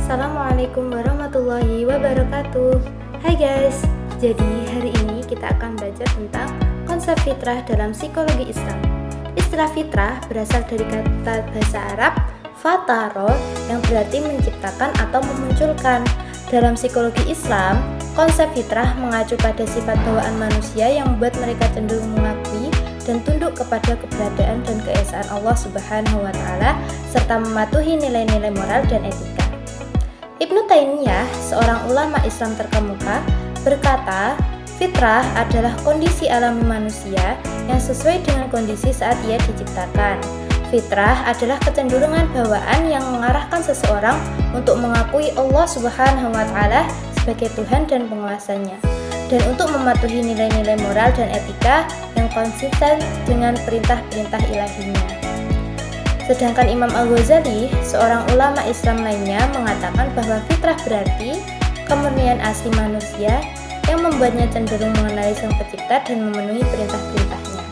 Assalamualaikum warahmatullahi wabarakatuh. Hai guys, jadi hari ini kita akan belajar tentang konsep fitrah dalam psikologi Islam. Istilah fitrah berasal dari kata bahasa Arab fataro yang berarti menciptakan atau memunculkan. Dalam psikologi Islam, konsep fitrah mengacu pada sifat bawaan manusia yang membuat mereka cenderung mengakui dan tunduk kepada keberadaan dan keesaan Allah Subhanahu wa Ta'ala serta mematuhi nilai-nilai moral dan etika. Ibnu Taimiyah, seorang ulama Islam terkemuka, berkata, fitrah adalah kondisi alami manusia yang sesuai dengan kondisi saat ia diciptakan. Fitrah adalah kecenderungan bawaan yang mengarahkan seseorang untuk mengakui Allah Subhanahu wa Ta'ala sebagai Tuhan dan penguasanya, dan untuk mematuhi nilai-nilai moral dan etika yang konsisten dengan perintah-perintah ilahinya. Sedangkan Imam Al-Ghazali, seorang ulama Islam lainnya, mengatakan bahwa fitrah berarti kemurnian asli manusia yang membuatnya cenderung mengenali Sang Pencipta dan memenuhi perintah-perintahnya.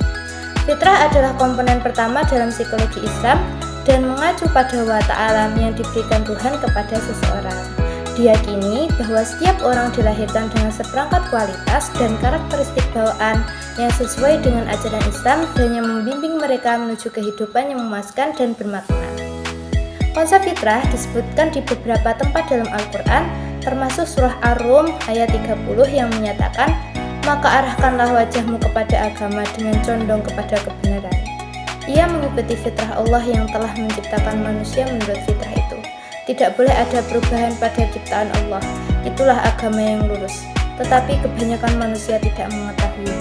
Fitrah adalah komponen pertama dalam psikologi Islam dan mengacu pada watak alam yang diberikan Tuhan kepada seseorang. Diyakini bahwa setiap orang dilahirkan dengan seperangkat kualitas dan karakteristik bawaan yang sesuai dengan ajaran Islam dan yang membimbing mereka menuju kehidupan yang memuaskan dan bermakna. Konsep fitrah disebutkan di beberapa tempat dalam Al-Quran, termasuk surah Ar-Rum ayat 30 yang menyatakan, "Maka arahkanlah wajahmu kepada agama dengan condong kepada kebenaran." Ia mengikuti fitrah Allah yang telah menciptakan manusia menurut fitrah itu. Tidak boleh ada perubahan pada ciptaan Allah, itulah agama yang lurus, tetapi kebanyakan manusia tidak mengetahui.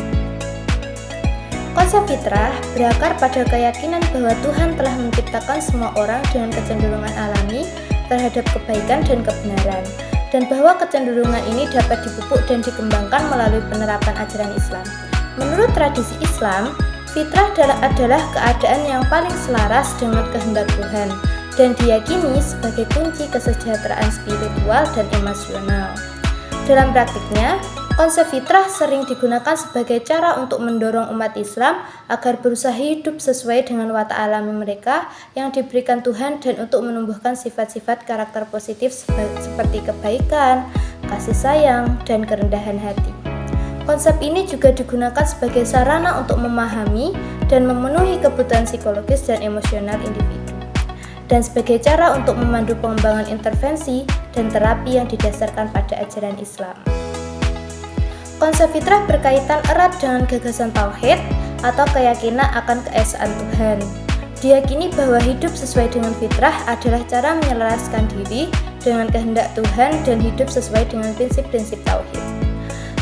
Konsep fitrah berakar pada keyakinan bahwa Tuhan telah menciptakan semua orang dengan kecenderungan alami terhadap kebaikan dan kebenaran, dan bahwa kecenderungan ini dapat dipupuk dan dikembangkan melalui penerapan ajaran Islam. Menurut tradisi Islam, fitrah adalah keadaan yang paling selaras dengan kehendak Tuhan, dan diyakini sebagai kunci kesejahteraan spiritual dan emosional. Dalam praktiknya, konsep fitrah sering digunakan sebagai cara untuk mendorong umat Islam agar berusaha hidup sesuai dengan watak alami mereka yang diberikan Tuhan dan untuk menumbuhkan sifat-sifat karakter positif seperti kebaikan, kasih sayang, dan kerendahan hati. Konsep ini juga digunakan sebagai sarana untuk memahami dan memenuhi kebutuhan psikologis dan emosional individu, dan sebagai cara untuk memandu pengembangan intervensi dan terapi yang didasarkan pada ajaran Islam. Konsep fitrah berkaitan erat dengan gagasan tauhid atau keyakinan akan keesaan Tuhan. Diyakini bahwa hidup sesuai dengan fitrah adalah cara menyelaraskan diri dengan kehendak Tuhan dan hidup sesuai dengan prinsip-prinsip tauhid.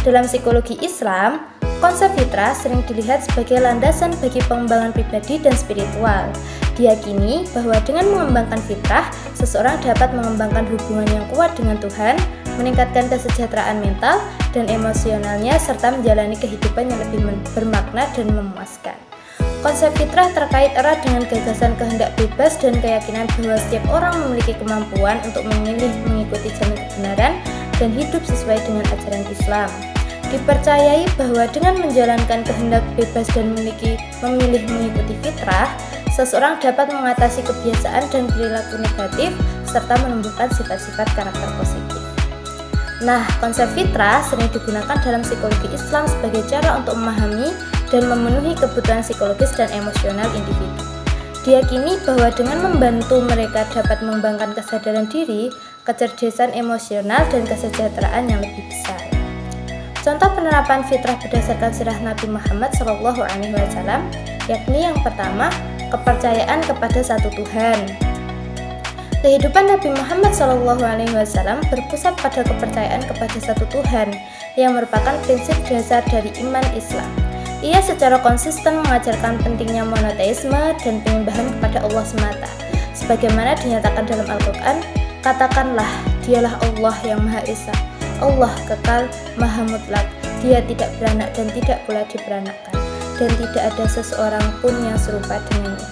Dalam psikologi Islam, konsep fitrah sering dilihat sebagai landasan bagi pengembangan pribadi dan spiritual. Diyakini bahwa dengan mengembangkan fitrah, seseorang dapat mengembangkan hubungan yang kuat dengan Tuhan, meningkatkan kesejahteraan mental dan emosionalnya, serta menjalani kehidupan yang lebih bermakna dan memuaskan. Konsep fitrah terkait erat dengan gagasan kehendak bebas dan keyakinan bahwa setiap orang memiliki kemampuan untuk memilih mengikuti jalan kebenaran dan hidup sesuai dengan ajaran Islam. Dipercayai bahwa dengan menjalankan kehendak bebas dan memilih mengikuti fitrah, seseorang dapat mengatasi kebiasaan dan perilaku negatif serta menumbuhkan sifat-sifat karakter positif. Nah, konsep fitrah sering digunakan dalam psikologi Islam sebagai cara untuk memahami dan memenuhi kebutuhan psikologis dan emosional individu. Diyakini bahwa dengan membantu mereka dapat mengembangkan kesadaran diri, kecerdasan emosional, dan kesejahteraan yang lebih besar. Contoh penerapan fitrah berdasarkan sirah Nabi Muhammad SAW, yakni yang pertama, kepercayaan kepada satu Tuhan. Kehidupan Nabi Muhammad SAW berpusat pada kepercayaan kepada satu Tuhan yang merupakan prinsip dasar dari iman Islam. Ia secara konsisten mengajarkan pentingnya monoteisme dan penyembahan kepada Allah semata. Sebagaimana dinyatakan dalam Al-Quran, katakanlah, dialah Allah yang Maha Esa, Allah kekal, Maha Mutlak, Dia tidak beranak dan tidak pula diberanakkan, dan tidak ada seseorang pun yang serupa dengannya.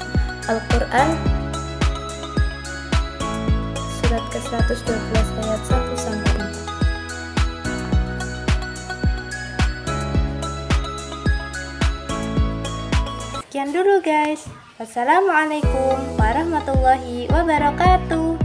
Al-Quran surat ke-112 ayat 1-4. Sekian dulu guys. Wassalamualaikum warahmatullahi wabarakatuh.